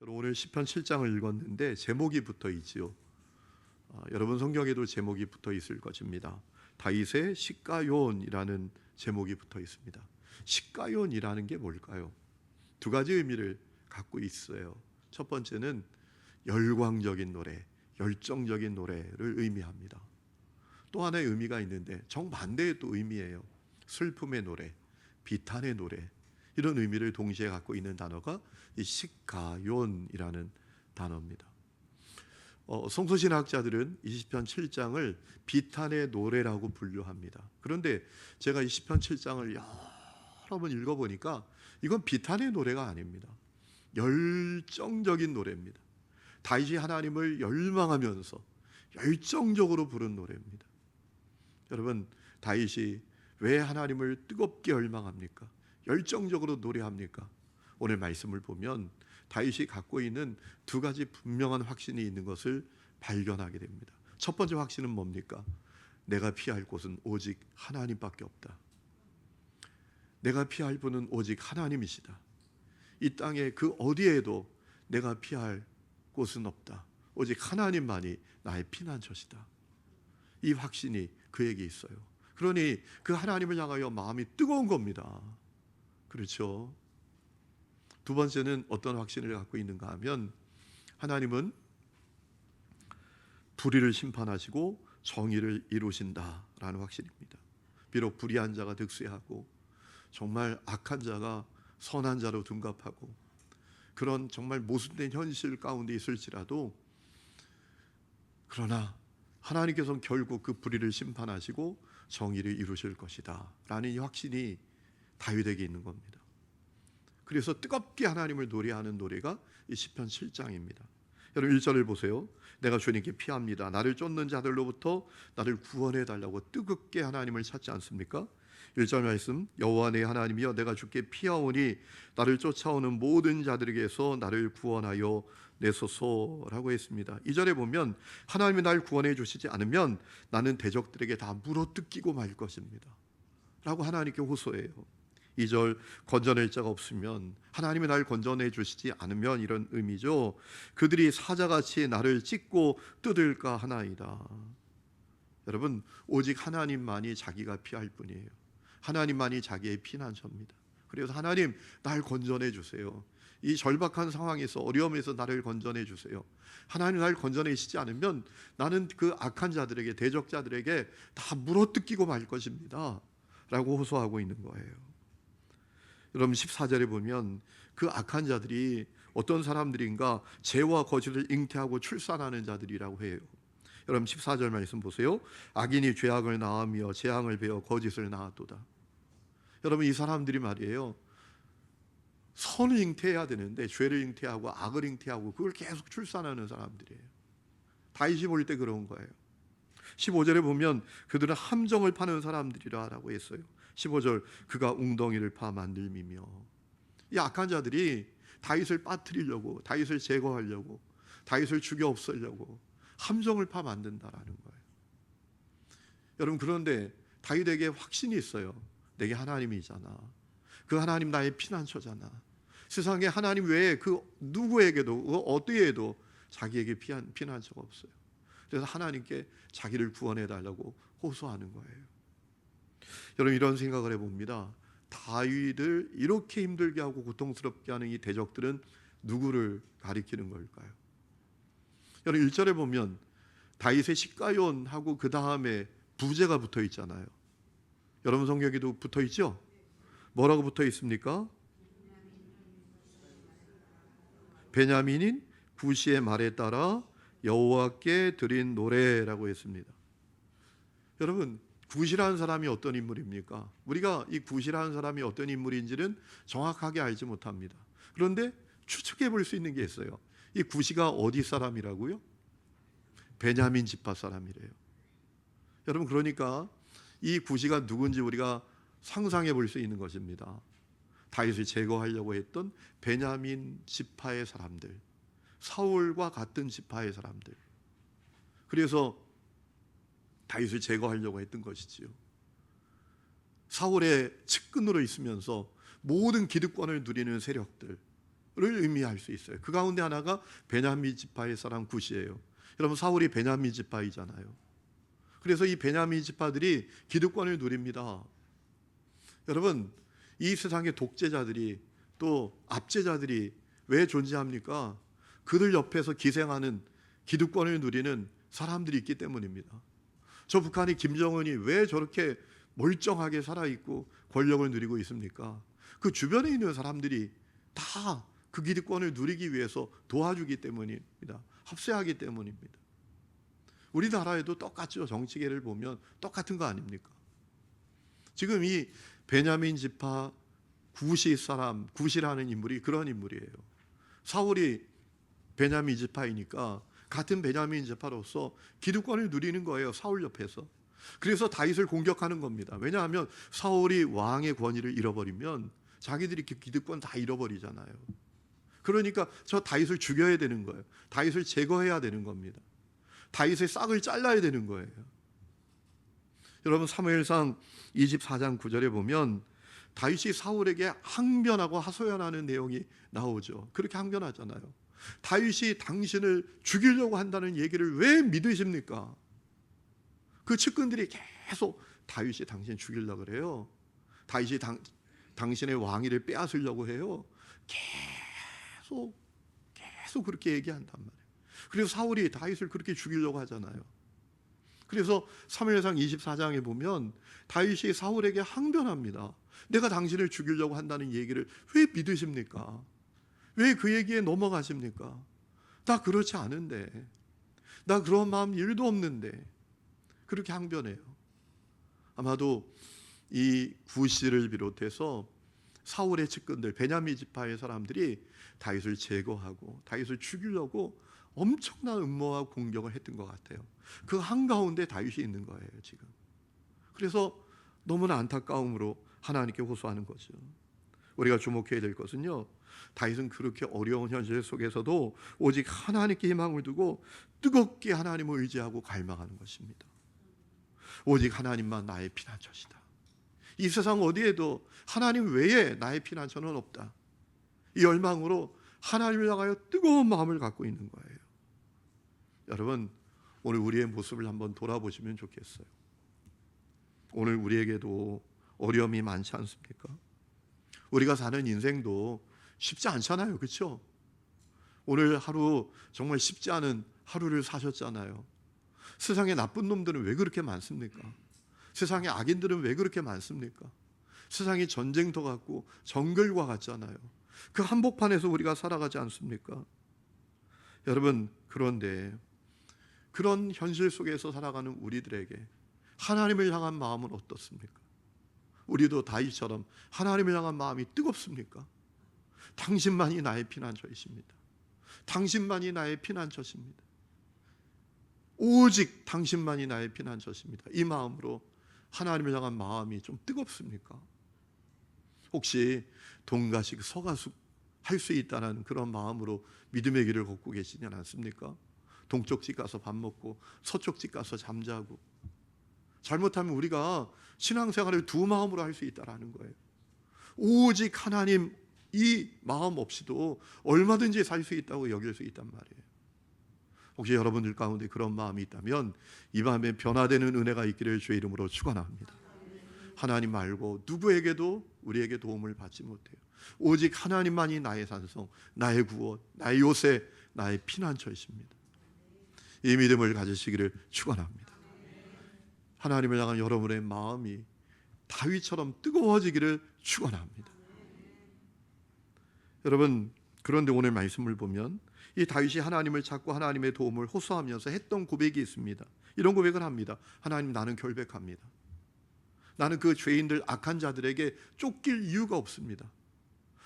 오늘 시편 7장을 읽었는데 제목이 붙어 있지요. 여러분 성경에도 제목이 붙어 있을 것입니다. 다윗의 시가요온이라는 제목이 붙어 있습니다. 시가요온이라는 게 뭘까요? 두 가지 의미를 갖고 있어요. 첫 번째는 열광적인 노래, 열정적인 노래를 의미합니다. 또 하나의 의미가 있는데 정반대의 또 의미예요. 슬픔의 노래, 비탄의 노래, 이런 의미를 동시에 갖고 있는 단어가 이 시가요온이라는 단어입니다. 성서신학자들은 이 시편 7장을 비탄의 노래라고 분류합니다. 그런데 제가 이 시편 7장을 여러 번 읽어보니까 이건 비탄의 노래가 아닙니다. 열정적인 노래입니다. 다윗이 하나님을 열망하면서 열정적으로 부른 노래입니다. 여러분, 다윗이 왜 하나님을 뜨겁게 열망합니까? 열정적으로 노래합니까? 오늘 말씀을 보면 다윗이 갖고 있는 두 가지 분명한 확신이 있는 것을 발견하게 됩니다. 첫 번째 확신은 뭡니까? 내가 피할 곳은 오직 하나님밖에 없다. 내가 피할 분은 오직 하나님이시다. 이 땅에 그 어디에도 내가 피할 곳은 없다. 오직 하나님만이 나의 피난처시다. 이 확신이 그에게 있어요. 그러니 그 하나님을 향하여 마음이 뜨거운 겁니다. 그렇죠? 두 번째는 어떤 확신을 갖고 있는가 하면 하나님은 불의를 심판하시고 정의를 이루신다라는 확신입니다. 비록 불의한 자가 득세하고 정말 악한 자가 선한 자로 둔갑하고 그런 정말 모순된 현실 가운데 있을지라도 그러나 하나님께서는 결국 그 불의를 심판하시고 정의를 이루실 것이다 라는 이 확신이 다윗에게 있는 겁니다. 그래서 뜨겁게 하나님을 노래하는 노래가 이 시편 7장입니다. 여러분 1절을 보세요. 내가 주님께 피합니다. 나를 쫓는 자들로부터 나를 구원해 달라고 뜨겁게 하나님을 찾지 않습니까? 1절 말씀, 여호와 내 하나님이여 내가 주께 피하오니 나를 쫓아오는 모든 자들에게서 나를 구원하여 내소서라고 했습니다. 2절에 보면 하나님이 날 구원해 주시지 않으면 나는 대적들에게 다 물어뜯기고 말 것입니다 라고 하나님께 호소해요. 2절, 건져낼 자가 없으면, 하나님이 날 건져내 주시지 않으면, 이런 의미죠. 그들이 사자같이 나를 찢고 뜯을까 하나이다. 여러분, 오직 하나님만이 자기가 피할 뿐이에요. 하나님만이 자기의 피난처입니다. 그래서 하나님, 날 건져내 주세요. 이 절박한 상황에서, 어려움에서 나를 건져내 주세요. 하나님 날 건져내시지 않으면 나는 그 악한 자들에게, 대적자들에게 다 물어뜯기고 말 것입니다 라고 호소하고 있는 거예요. 여러분 14절에 보면 그 악한 자들이 어떤 사람들인가? 죄와 거짓을 잉태하고 출산하는 자들이라고 해요. 여러분 14절 말씀 보세요. 악인이 죄악을 낳으며 재앙을 베어 거짓을 낳았도다. 여러분 이 사람들이 말이에요, 선을 잉태해야 되는데 죄를 잉태하고 악을 잉태하고 그걸 계속 출산하는 사람들이에요. 다윗이 볼 때 그런 거예요. 15절에 보면 그들은 함정을 파는 사람들이라 라고 했어요. 15절, 그가 웅덩이를 파 만들미며. 이 악한 자들이 다윗을 빠뜨리려고, 다윗을 제거하려고, 다윗을 죽여 없애려고 함정을 파 만든다라는 거예요. 여러분, 그런데 다윗에게 확신이 있어요. 내게 하나님이잖아. 그 하나님 나의 피난처잖아. 세상에 하나님 외에 그 누구에게도, 그 어디에도 자기에게 피난처가 없어요. 그래서 하나님께 자기를 구원해 달라고 호소하는 거예요. 여러분 이런 생각을 해봅니다. 다윗을 이렇게 힘들게 하고 고통스럽게 하는 이 대적들은 누구를 가리키는 걸까요? 여러분 1절에 보면 다윗의 시가요온하고 그 다음에 부제가 붙어 있잖아요. 여러분 성경에도 붙어 있죠? 뭐라고 붙어 있습니까? 베냐민인 구시의 말에 따라 여호와께 드린 노래라고 했습니다. 여러분 구시라는 사람이 어떤 인물입니까? 우리가 이 구시라는 사람이 어떤 인물인지는 정확하게 알지 못합니다. 그런데 추측해 볼 수 있는 게 있어요. 이 구시가 어디 사람이라고요? 베냐민 지파 사람이래요. 여러분 그러니까 이 구시가 누군지 우리가 상상해 볼 수 있는 것입니다. 다윗을 제거하려고 했던 베냐민 지파의 사람들, 사울과 같은 지파의 사람들. 그래서 다윗을 제거하려고 했던 것이지요. 사울의 측근으로 있으면서 모든 기득권을 누리는 세력들, 의미할 수 있어요. 그 가운데 하나가 베냐민 지파의 사람 굿이에요. 여러분, 사울이 베냐민 지파이잖아요. 그래서 이 베냐민 지파들이 기득권을 누립니다. 여러분, 이 세상의 독재자들이 또 압제자들이 왜 존재합니까? 그들 옆에서 기생하는 기득권을 누리는 사람들이 있기 때문입니다. 저 북한의 김정은이 왜 저렇게 멀쩡하게 살아있고 권력을 누리고 있습니까? 그 주변에 있는 사람들이 다 그 기득권을 누리기 위해서 도와주기 때문입니다. 합세하기 때문입니다. 우리나라에도 똑같죠. 정치계를 보면 똑같은 거 아닙니까? 지금 이 베냐민 지파 굿이 사람, 굿이라는 인물이 그런 인물이에요. 사울이 베냐민 지파이니까 같은 베냐민 지파로서 기득권을 누리는 거예요. 사울 옆에서. 그래서 다윗을 공격하는 겁니다. 왜냐하면 사울이 왕의 권위를 잃어버리면 자기들이 기득권 다 잃어버리잖아요. 그러니까 저 다윗을 죽여야 되는 거예요. 다윗을 제거해야 되는 겁니다. 다윗의 싹을 잘라야 되는 거예요. 여러분, 사무엘상 24장 9절에 보면 다윗이 사울에게 항변하고 하소연하는 내용이 나오죠. 그렇게 항변하잖아요. 다윗이 당신을 죽이려고 한다는 얘기를 왜 믿으십니까? 그 측근들이 계속 다윗이 당신 죽이려고 그래요. 다윗이 당신의 왕위를 빼앗으려고 해요. 계속 그렇게 얘기한단 말이에요. 그래서 사울이 다윗을 그렇게 죽이려고 하잖아요. 그래서 사무엘상 24장에 보면 다윗이 사울에게 항변합니다. 내가 당신을 죽이려고 한다는 얘기를 왜 믿으십니까? 왜 그 얘기에 넘어가십니까? 나 그렇지 않은데, 나 그런 마음 1도 없는데, 그렇게 항변해요. 아마도 이 굿을 비롯해서 사울의 측근들, 베냐민 지파의 사람들이 다윗을 제거하고 다윗을 죽이려고 엄청난 음모와 공격을 했던 것 같아요. 그 한가운데 다윗이 있는 거예요, 지금. 그래서 너무나 안타까움으로 하나님께 호소하는 거죠. 우리가 주목해야 될 것은요, 다윗은 그렇게 어려운 현실 속에서도 오직 하나님께 희망을 두고 뜨겁게 하나님을 의지하고 갈망하는 것입니다. 오직 하나님만 나의 피난처시다. 이 세상 어디에도 하나님 외에 나의 피난처는 없다. 이 열망으로 하나님을 향하여 뜨거운 마음을 갖고 있는 거예요. 여러분, 오늘 우리의 모습을 한번 돌아보시면 좋겠어요. 오늘 우리에게도 어려움이 많지 않습니까? 우리가 사는 인생도 쉽지 않잖아요. 그렇죠? 오늘 하루 정말 쉽지 않은 하루를 사셨잖아요. 세상에 나쁜 놈들은 왜 그렇게 많습니까? 세상에 악인들은 왜 그렇게 많습니까? 세상이 전쟁터 같고 정글과 같잖아요. 그 한복판에서 우리가 살아가지 않습니까? 여러분, 그런데 그런 현실 속에서 살아가는 우리들에게 하나님을 향한 마음은 어떻습니까? 우리도 다윗처럼 하나님을 향한 마음이 뜨겁습니까? 당신만이 나의 피난처이십니다. 당신만이 나의 피난처십니다. 오직 당신만이 나의 피난처십니다. 이 마음으로 하나님을 향한 마음이 좀 뜨겁습니까? 혹시 동가식 서가숙 할 수 있다는 그런 마음으로 믿음의 길을 걷고 계시지 않습니까? 동쪽 집 가서 밥 먹고 서쪽 집 가서 잠자고, 잘못하면 우리가 신앙생활을 두 마음으로 할 수 있다는 거예요. 오직 하나님 이 마음 없이도 얼마든지 살 수 있다고 여길 수 있단 말이에요. 혹시 여러분들 가운데 그런 마음이 있다면 이 밤에 변화되는 은혜가 있기를 주의 이름으로 축원합니다. 하나님 말고 누구에게도 우리에게 도움을 받지 못해요. 오직 하나님만이 나의 산성, 나의 구원, 나의 요새, 나의 피난처이십니다. 이 믿음을 가지시기를 축원합니다. 하나님을 향한 여러분의 마음이 다윗처럼 뜨거워지기를 축원합니다. 여러분, 그런데 오늘 말씀을 보면 이 다윗이 하나님을 찾고 하나님의 도움을 호소하면서 했던 고백이 있습니다. 이런 고백을 합니다. 하나님, 나는 결백합니다. 나는 그 죄인들, 악한 자들에게 쫓길 이유가 없습니다.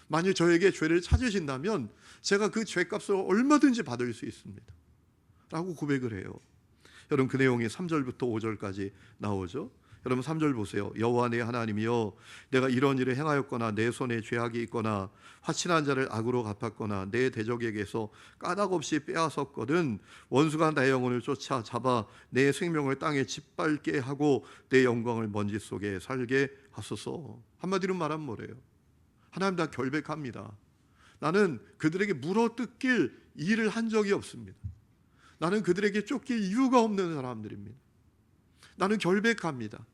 만일 저에게 죄를 찾으신다면 제가 그 죄값을 얼마든지 받을 수 있습니다. 라고 고백을 해요. 여러분, 그 내용이 3절부터 5절까지 나오죠. 여러분, 3절 보세요. 여호와 내 하나님이여, 내가 이런 일을 행하였거나 내 손에 죄악이 있거나 화친한 자를 악으로 갚았거나 내 대적에게서 까닭 없이 빼앗았거든 원수가 나의 영혼을 쫓아 잡아 내 생명을 땅에 짓밟게 하고 내 영광을 먼지 속에 살게 하소서. 한마디로 말하면 뭐래요? 하나님, 다 결백합니다. 나는 그들에게 물어뜯길 일을 한 적이 없습니다. 나는 그들에게 쫓길 이유가 없는 사람들입니다. 나는 결백합니다.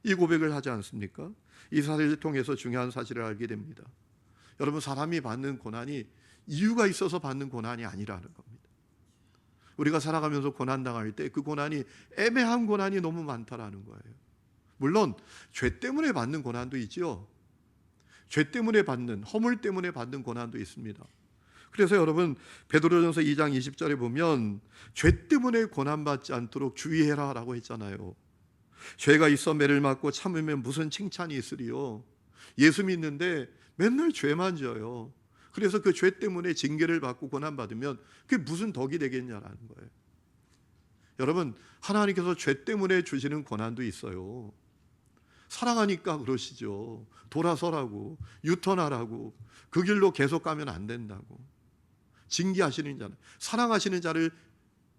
이 고백을 하지 않습니까? 이 사실을 통해서 중요한 사실을 알게 됩니다. 여러분, 사람이 받는 고난이 이유가 있어서 받는 고난이 아니라는 겁니다. 우리가 살아가면서 고난당할 때 그 고난이 애매한 고난이 너무 많다라는 거예요. 물론 죄 때문에 받는 고난도 있죠. 죄 때문에 받는, 허물 때문에 받는 고난도 있습니다. 그래서 여러분, 베드로전서 2장 20절에 보면 죄 때문에 고난받지 않도록 주의해라 라고 했잖아요. 죄가 있어 매를 맞고 참으면 무슨 칭찬이 있으리요. 예수 믿는데 맨날 죄만 져요. 그래서 그 죄 때문에 징계를 받고 고난받으면 그게 무슨 덕이 되겠냐라는 거예요. 여러분, 하나님께서 죄 때문에 주시는 고난도 있어요. 사랑하니까 그러시죠. 돌아서라고, 유턴하라고, 그 길로 계속 가면 안 된다고. 징계하시는 자는, 사랑하시는 자를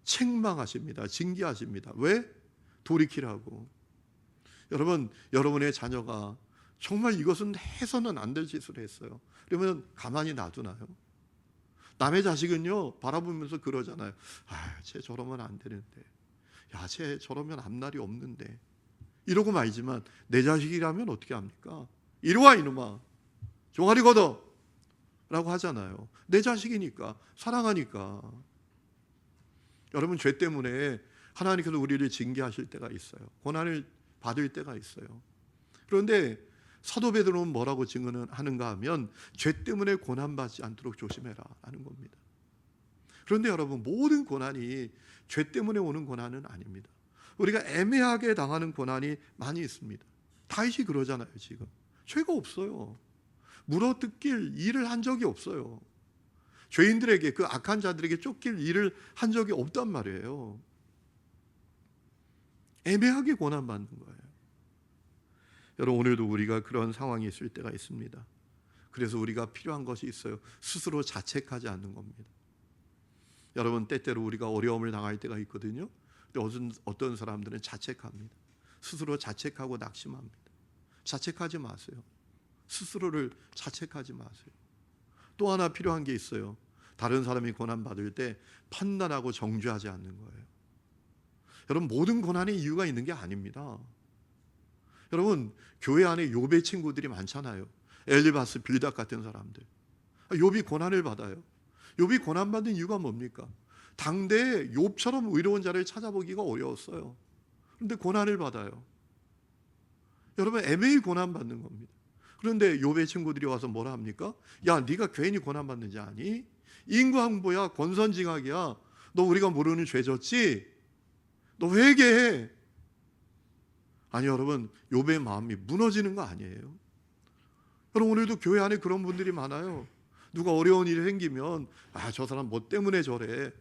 책망하십니다. 징계하십니다. 왜? 돌이키라고. 여러분, 여러분의 자녀가 정말 이것은 해서는 안 될 짓을 했어요. 그러면 가만히 놔두나요? 남의 자식은요, 바라보면서 그러잖아요. 아, 쟤 저러면 안 되는데. 야, 쟤 저러면 앞날이 없는데. 이러고 말지만 내 자식이라면 어떻게 합니까? 이리 와 이놈아, 종아리 걷어 라고 하잖아요. 내 자식이니까, 사랑하니까. 여러분, 죄 때문에 하나님께서 우리를 징계하실 때가 있어요. 고난을 받을 때가 있어요. 그런데 사도 베드로는 뭐라고 증언하는가 하면 죄 때문에 고난받지 않도록 조심해라 하는 겁니다. 그런데 여러분, 모든 고난이 죄 때문에 오는 고난은 아닙니다. 우리가 애매하게 당하는 고난이 많이 있습니다. 다윗이 그러잖아요. 지금 죄가 없어요. 물어뜯길 일을 한 적이 없어요. 죄인들에게, 그 악한 자들에게 쫓길 일을 한 적이 없단 말이에요. 애매하게 고난받는 거예요. 여러분, 오늘도 우리가 그런 상황이 있을 때가 있습니다. 그래서 우리가 필요한 것이 있어요. 스스로 자책하지 않는 겁니다. 여러분, 때때로 우리가 어려움을 당할 때가 있거든요. 근데 어떤 사람들은 자책합니다. 스스로 자책하고 낙심합니다. 자책하지 마세요. 스스로를 자책하지 마세요. 또 하나 필요한 게 있어요. 다른 사람이 고난받을 때 판단하고 정죄하지 않는 거예요. 여러분, 모든 고난에 이유가 있는 게 아닙니다. 여러분, 교회 안에 욥의 친구들이 많잖아요. 엘리바스, 빌닷 같은 사람들. 욥이 고난을 받아요. 욥이 고난받는 이유가 뭡니까? 당대에 욥처럼 의로운 자를 찾아보기가 어려웠어요. 그런데 고난을 받아요. 여러분, 애매히 고난받는 겁니다. 그런데 욥의 친구들이 와서 뭐라 합니까? 야, 네가 괜히 고난받는지 아니? 인과응보야, 권선징악이야. 너 우리가 모르는 죄 졌지? 너 회개해. 아니, 여러분, 욥의 마음이 무너지는 거 아니에요? 여러분, 오늘도 교회 안에 그런 분들이 많아요. 누가 어려운 일이 생기면 아, 저 사람 뭐 때문에 저래,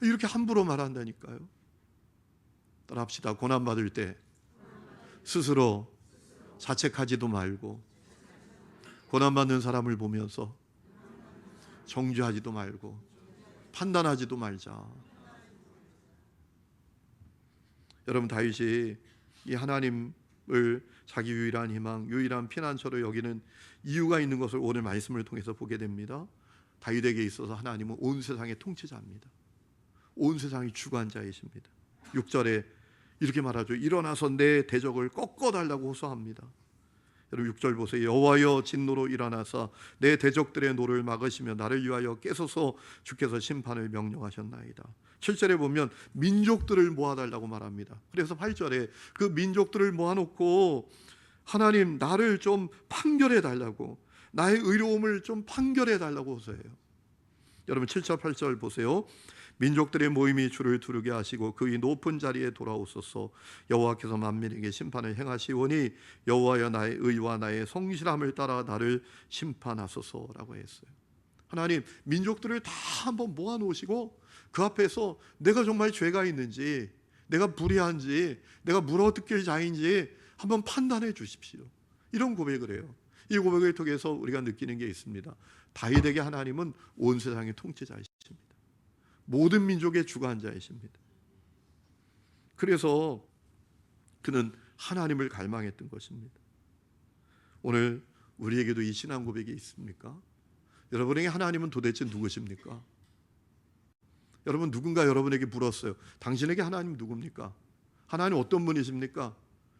이렇게 함부로 말한다니까요. 따라합시다. 고난받을 때 스스로 자책하지도 말고, 고난받는 사람을 보면서 정죄하지도 말고, 판단하지도 말자. 여러분, 다윗이 이 하나님을 자기 유일한 희망, 유일한 피난처로 여기는 이유가 있는 것을 오늘 말씀을 통해서 보게 됩니다. 다윗에게 있어서 하나님은 온 세상의 통치자입니다. 온 세상의 주관자이십니다. 6절에 이렇게 말하죠. 일어나서 내 대적을 꺾어달라고 호소합니다. 여러분, 6절 보세요. 여호와여, 진노로 일어나사 내 대적들의 노를 막으시며 나를 위하여 깨소서. 주께서 심판을 명령하셨나이다. 7절에 보면 민족들을 모아달라고 말합니다. 그래서 8절에 그 민족들을 모아놓고 하나님, 나를 좀 판결해 달라고, 나의 의로움을 좀 판결해 달라고 호소해요. 여러분, 7절 8절 보세요. 민족들의 모임이 주를 두르게 하시고 그의 높은 자리에 돌아오소서. 여호와께서 만민에게 심판을 행하시오니 여호와여, 나의 의와 나의 성실함을 따라 나를 심판하소서라고 했어요. 하나님, 민족들을 다 한번 모아놓으시고 그 앞에서 내가 정말 죄가 있는지, 내가 불의한지, 내가 물어뜯길 자인지 한번 판단해 주십시오. 이런 고백을 해요. 이 고백을 통해서 우리가 느끼는 게 있습니다. 다윗에게 하나님은 온 세상의 통치자이십니다. 모든 민족의 주관자이십니다. 그래서 그는 하나님을 갈망했던 것입니다. 오늘 우리에게도 이 신앙 고백이 있습니까? 여러분에게 하나님은 도대체 누구십니까? 여러분 누군가 여러분에게 물었어요. 당신에게 하나님 누굽니까? 하나님 어떤 분이십니까?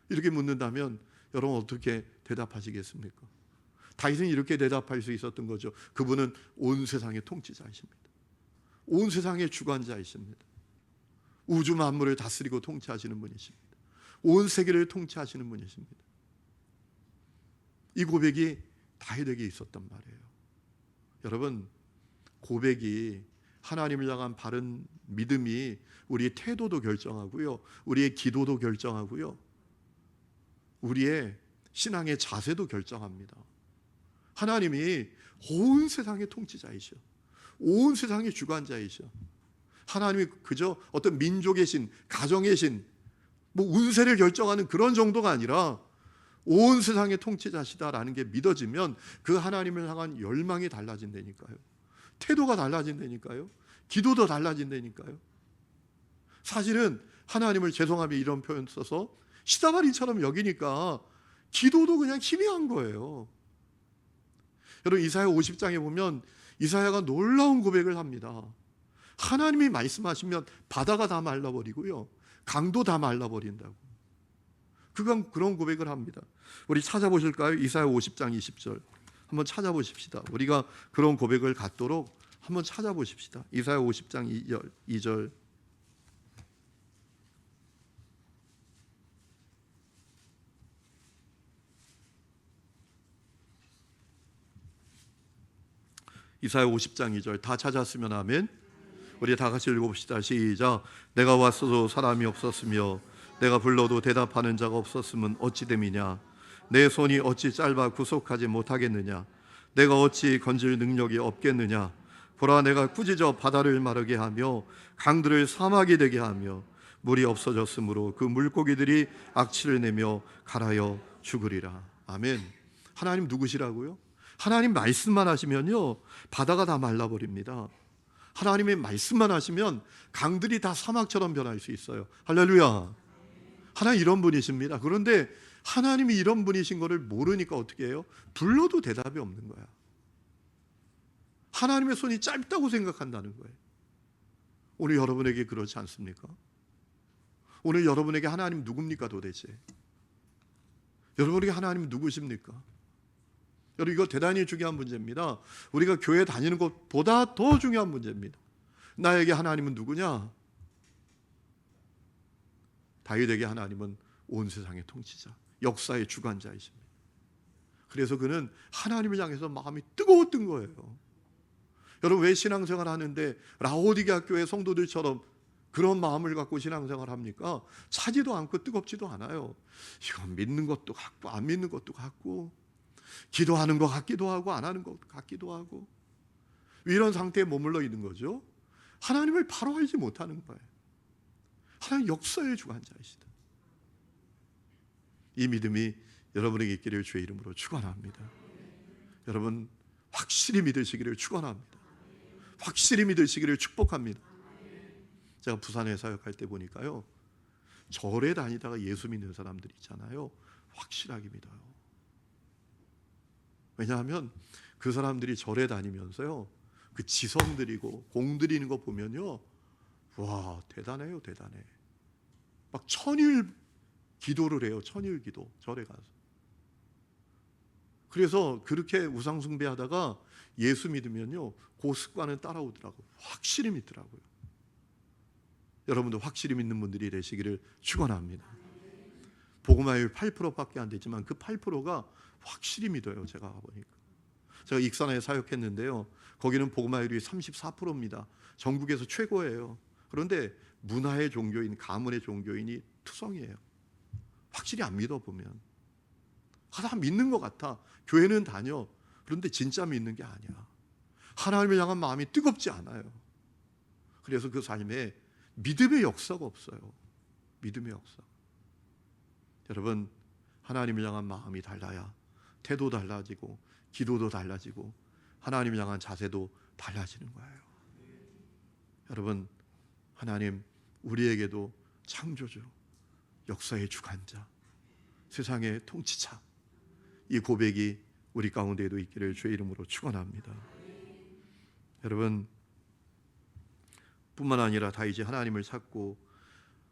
이렇게 묻는다면 여러분 어떻게 대답하시겠습니까? 다윗은 이렇게 대답할 수 있었던 거죠. 그분은 온 세상의 통치자이십니다. 온 세상의 주관자이십니다. 우주 만물을 다스리고 통치하시는 분이십니다. 온 세계를 통치하시는 분이십니다. 이 고백이 다윗에게 있었단 말이에요. 여러분, 고백이 하나님을 향한 바른 믿음이 우리의 태도도 결정하고요, 우리의 기도도 결정하고요, 우리의 신앙의 자세도 결정합니다. 하나님이 온 세상의 통치자이셔, 온 세상의 주관자이셔. 하나님이 그저 어떤 민족의 신, 가정의 신, 뭐 운세를 결정하는 그런 정도가 아니라 온 세상의 통치자시다라는 게 믿어지면 그 하나님을 향한 열망이 달라진다니까요. 태도가 달라진다니까요. 기도도 달라진다니까요. 사실은 하나님을, 죄송하면 이런 표현 써서, 시다바리처럼 여기니까 기도도 그냥 희미한 거예요. 여러분, 이사야 50장에 보면 이사야가 놀라운 고백을 합니다. 하나님이 말씀하시면 바다가 다 말라버리고요, 강도 다 말라버린다고. 그건 그런 고백을 합니다. 우리 찾아보실까요? 이사야 50장 20절 한번 찾아보십시다. 우리가 그런 고백을 갖도록 한번 찾아보십시다. 이사야 50장 2절. 이사야 50장 2절 다 찾았으면 아멘. 우리 다 같이 읽어봅시다. 시작. 내가 왔어도 사람이 없었으며 내가 불러도 대답하는 자가 없었으면 어찌 됨이냐. 내 손이 어찌 짧아 구속하지 못하겠느냐. 내가 어찌 건질 능력이 없겠느냐. 보라, 내가 꾸짖어 바다를 마르게 하며 강들을 사막이 되게 하며 물이 없어졌으므로 그 물고기들이 악취를 내며 갈아여 죽으리라. 아멘. 하나님 누구시라고요? 하나님 말씀만 하시면요, 바다가 다 말라버립니다. 하나님의 말씀만 하시면 강들이 다 사막처럼 변할 수 있어요. 할렐루야. 하나님 이런 분이십니다. 그런데 하나님이 이런 분이신 것을 모르니까 어떻게 해요? 불러도 대답이 없는 거야. 하나님의 손이 짧다고 생각한다는 거예요. 오늘 여러분에게 그렇지 않습니까? 오늘 여러분에게 하나님 누굽니까 도대체? 여러분에게 하나님 누구십니까? 여러분, 이거 대단히 중요한 문제입니다. 우리가 교회 다니는 것보다 더 중요한 문제입니다. 나에게 하나님은 누구냐? 다윗에게 하나님은 온 세상의 통치자, 역사의 주관자이십니다. 그래서 그는 하나님을 향해서 마음이 뜨거웠던 거예요. 여러분, 왜 신앙생활 하는데 라오디게아 교회 성도들처럼 그런 마음을 갖고 신앙생활 합니까? 차지도 않고 뜨겁지도 않아요. 이거 믿는 것도 같고 안 믿는 것도 같고, 기도하는 것 같기도 하고 안 하는 것 같기도 하고, 이런 상태에 머물러 있는 거죠. 하나님을 바로 알지 못하는 거예요. 하나님 역사의 주관자이시다. 이 믿음이 여러분에게 있기를 주의 이름으로 축원합니다. 여러분, 확실히 믿으시기를 축원합니다. 확실히 믿으시기를 축복합니다. 제가 부산에 사역할 때 보니까요, 절에 다니다가 예수 믿는 사람들 있잖아요, 확실하게 믿어요. 왜냐하면 그 사람들이 절에 다니면서요, 그 지성 드리고 공 드리는 거 보면요, 와, 대단해요, 대단해. 막 천일 기도를 해요. 천일 기도, 절에 가서. 그래서 그렇게 우상 숭배하다가 예수 믿으면요, 그 습관은 따라오더라고요. 확실히 믿더라고요. 여러분도 확실히 믿는 분들이 되시기를 축원합니다. 복음화율 8%밖에 안 되지만 그 8%가 확실히 믿어요. 제가 가보니까. 제가 익산에 사역했는데요, 거기는 복음화율이 34%입니다. 전국에서 최고예요. 그런데 문화의 종교인, 가문의 종교인이 투성이에요. 확실히 안 믿어보면. 다 믿는 것 같아. 교회는 다녀. 그런데 진짜 믿는 게 아니야. 하나님을 향한 마음이 뜨겁지 않아요. 그래서 그 삶에 믿음의 역사가 없어요. 믿음의 역사. 여러분, 하나님을 향한 마음이 달라야 태도 달라지고 기도도 달라지고 하나님을 향한 자세도 달라지는 거예요. 여러분, 하나님 우리에게도 창조주, 역사의 주관자, 세상의 통치자, 이 고백이 우리 가운데에도 있기를 주의 이름으로 축원합니다. 여러분, 뿐만 아니라 다윗이 하나님을 찾고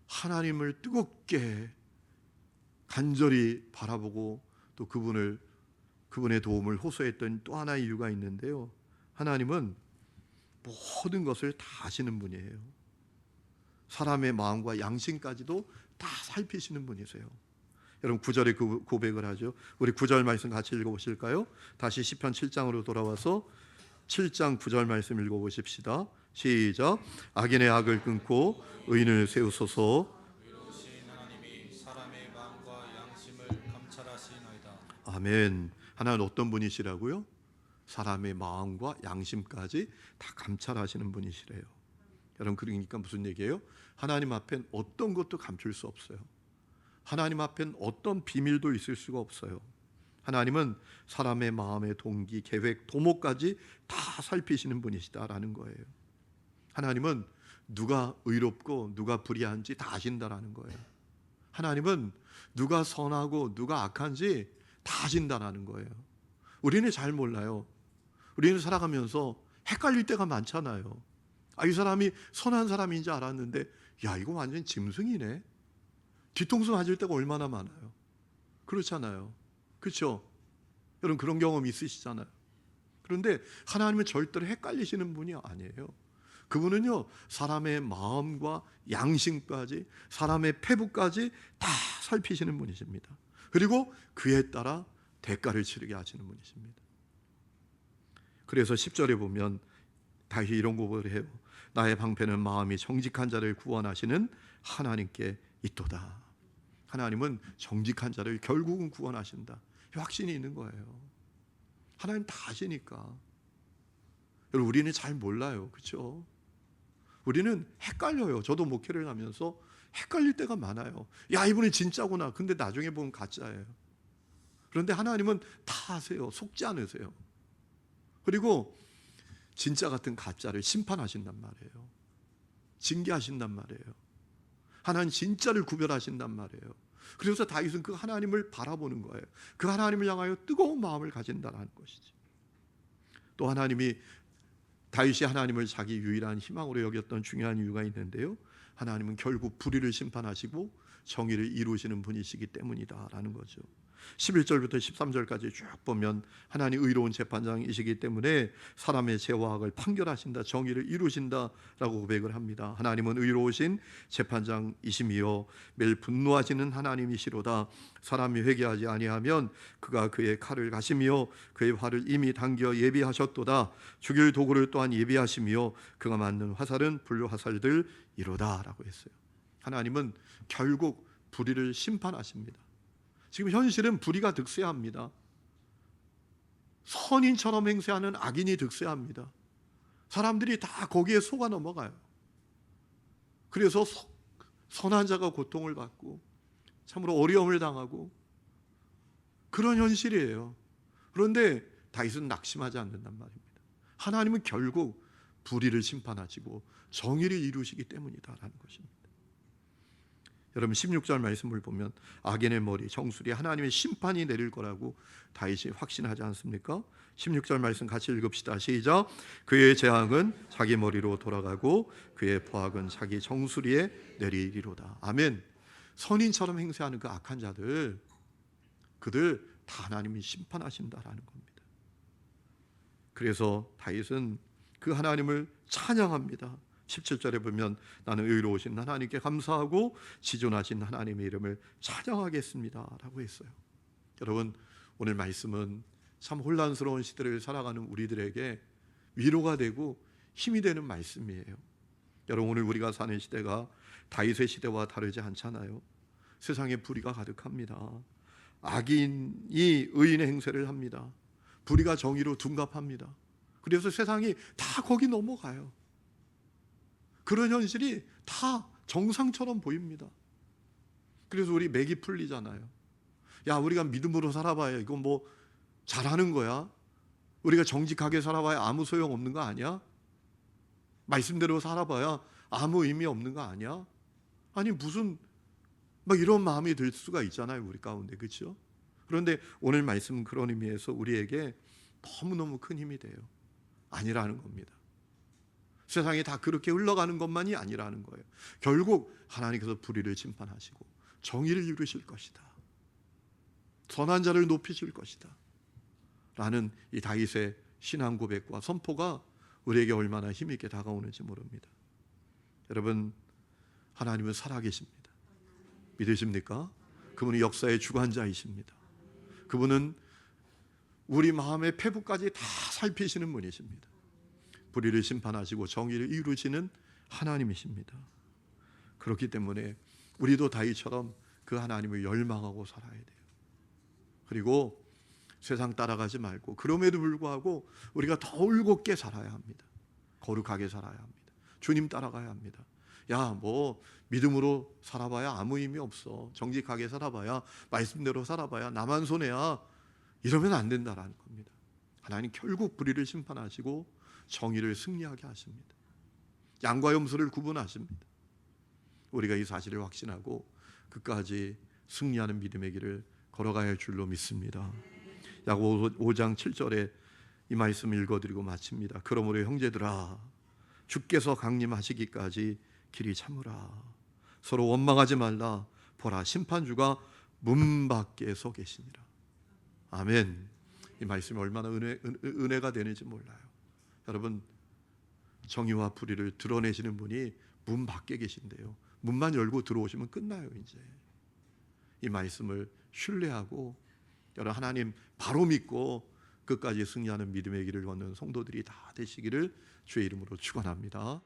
하나님을 뜨겁게 간절히 바라보고 또 그분의 도움을 호소했던 또 하나의 이유가 있는데요, 하나님은 모든 것을 다 아시는 분이에요. 사람의 마음과 양심까지도 다 살피시는 분이세요. 여러분, 9절에 그 고백을 하죠. 우리 9절 말씀 같이 읽어보실까요? 다시 시편 7장으로 돌아와서 7장 9절 말씀 읽어보십시다. 시작. 악인의 악을 끊고 의인을 세우소서. 의로우신 하나님이 사람의 마음과 양심을 감찰하시나이다. 아멘. 하나님은 어떤 분이시라고요? 사람의 마음과 양심까지 다 감찰하시는 분이시래요. 여러분, 그러니까 무슨 얘기예요? 하나님 앞엔 어떤 것도 감출 수 없어요. 하나님 앞엔 어떤 비밀도 있을 수가 없어요. 하나님은 사람의 마음의 동기, 계획, 도모까지 다 살피시는 분이시다라는 거예요. 하나님은 누가 의롭고 누가 불의한지 다 아신다라는 거예요. 하나님은 누가 선하고 누가 악한지 다 아신다라는 거예요. 우리는 잘 몰라요. 우리는 살아가면서 헷갈릴 때가 많잖아요. 이 사람이 선한 사람인지 알았는데 야, 이거 완전 짐승이네. 뒤통수 맞을 때가 얼마나 많아요. 그렇잖아요. 그렇죠? 여러분, 그런 경험 있으시잖아요. 그런데 하나님은 절대로 헷갈리시는 분이 아니에요. 그분은요, 사람의 마음과 양심까지, 사람의 패부까지 다 살피시는 분이십니다. 그리고 그에 따라 대가를 치르게 하시는 분이십니다. 그래서 10절에 보면 다시 이런 고백을 해요. 나의 방패는 마음이 정직한 자를 구원하시는 하나님께 있도다. 하나님은 정직한 자를 결국은 구원하신다. 확신이 있는 거예요. 하나님 다 아시니까. 여러분, 우리는 잘 몰라요. 그렇죠? 우리는 헷갈려요. 저도 목회를 하면서 헷갈릴 때가 많아요. 야, 이분은 진짜구나. 근데 나중에 보면 가짜예요. 그런데 하나님은 다 아세요. 속지 않으세요. 그리고 진짜 같은 가짜를 심판하신단 말이에요. 징계하신단 말이에요. 하나님 진짜를 구별하신단 말이에요. 그래서 다윗은 그 하나님을 바라보는 거예요. 그 하나님을 향하여 뜨거운 마음을 가진다는 것이지. 또 다윗이 하나님을 자기 유일한 희망으로 여겼던 중요한 이유가 있는데요, 하나님은 결국 불의를 심판하시고 정의를 이루시는 분이시기 때문이다라는 거죠. 11절부터 13절까지 쭉 보면 하나님 의로운 재판장이시기 때문에 사람의 죄와 악을 판결하신다, 정의를 이루신다라고 고백을 합니다. 하나님은 의로우신 재판장이시며 매일 분노하시는 하나님이시로다. 사람이 회개하지 아니하면 그가 그의 칼을 가시며 그의 활을 이미 당겨 예비하셨도다. 죽일 도구를 또한 예비하시며 그가 맞는 화살은 불효화살들이로다라고 했어요. 하나님은 결국 불의를 심판하십니다. 지금 현실은 불의가 득세합니다. 선인처럼 행세하는 악인이 득세합니다. 사람들이 다 거기에 속아 넘어가요. 그래서 선한 자가 고통을 받고 참으로 어려움을 당하고 그런 현실이에요. 그런데 다윗은 낙심하지 않는단 말입니다. 하나님은 결국 불의를 심판하시고 정의를 이루시기 때문이다라는 것입니다. 여러분, 16절 말씀을 보면 악인의 머리 정수리 하나님의 심판이 내릴 거라고 다윗이 확신하지 않습니까? 16절 말씀 같이 읽읍시다. 시작. 그의 재앙은 자기 머리로 돌아가고 그의 포악은 자기 정수리에 내리리로다. 아멘. 선인처럼 행세하는 그 악한 자들, 그들 다 하나님이 심판하신다라는 겁니다. 그래서 다윗은 그 하나님을 찬양합니다. 17절에 보면 나는 의로우신 하나님께 감사하고 지존하신 하나님의 이름을 찬양하겠습니다 라고 했어요. 여러분, 오늘 말씀은 참 혼란스러운 시대를 살아가는 우리들에게 위로가 되고 힘이 되는 말씀이에요. 여러분, 오늘 우리가 사는 시대가 다윗의 시대와 다르지 않잖아요. 세상에 불의가 가득합니다. 악인이 의인의 행세를 합니다. 불의가 정의로 둔갑합니다. 그래서 세상이 다 거기 넘어가요. 그런 현실이 다 정상처럼 보입니다. 그래서 우리 맥이 풀리잖아요. 야, 우리가 믿음으로 살아봐야 이거 뭐 잘하는 거야? 우리가 정직하게 살아봐야 아무 소용 없는 거 아니야? 말씀대로 살아봐야 아무 의미 없는 거 아니야? 아니, 무슨 막 이런 마음이 들 수가 있잖아요, 우리 가운데. 그렇죠? 그런데 오늘 말씀은 그런 의미에서 우리에게 너무너무 큰 힘이 돼요. 아니라는 겁니다. 세상이 다 그렇게 흘러가는 것만이 아니라는 거예요. 결국 하나님께서 불의를 심판하시고 정의를 이루실 것이다. 선한 자를 높이실 것이다. 라는 이 다윗의 신앙 고백과 선포가 우리에게 얼마나 힘있게 다가오는지 모릅니다. 여러분, 하나님은 살아계십니다. 믿으십니까? 그분이 역사의 주관자이십니다. 그분은 우리 마음의 폐부까지 다 살피시는 분이십니다. 불의를 심판하시고 정의를 이루시는 하나님이십니다. 그렇기 때문에 우리도 다윗처럼 그 하나님을 열망하고 살아야 돼요. 그리고 세상 따라가지 말고, 그럼에도 불구하고 우리가 더 올곧게 살아야 합니다. 거룩하게 살아야 합니다. 주님 따라가야 합니다. 야, 뭐 믿음으로 살아봐야 아무 의미 없어. 정직하게 살아봐야, 말씀대로 살아봐야 나만 손해야. 이러면 안 된다라는 겁니다. 하나님 결국 불의를 심판하시고 정의를 승리하게 하십니다. 양과 염소를 구분하십니다. 우리가 이 사실을 확신하고 끝까지 승리하는 믿음의 길을 걸어가야 할 줄로 믿습니다. 야고보 5장 7절에 이 말씀을 읽어드리고 마칩니다. 그러므로 형제들아, 주께서 강림하시기까지 길이 참으라. 서로 원망하지 말라. 보라, 심판주가 문 밖에 서 계시니라. 아멘. 이 말씀이 얼마나 은혜가 되는지 몰라요. 여러분, 정의와 불의를 드러내시는 분이 문 밖에 계신데요. 문만 열고 들어오시면 끝나요. 이제 이 말씀을 신뢰하고 여러분, 하나님 바로 믿고 끝까지 승리하는 믿음의 길을 걷는 성도들이 다 되시기를 주의 이름으로 축원합니다.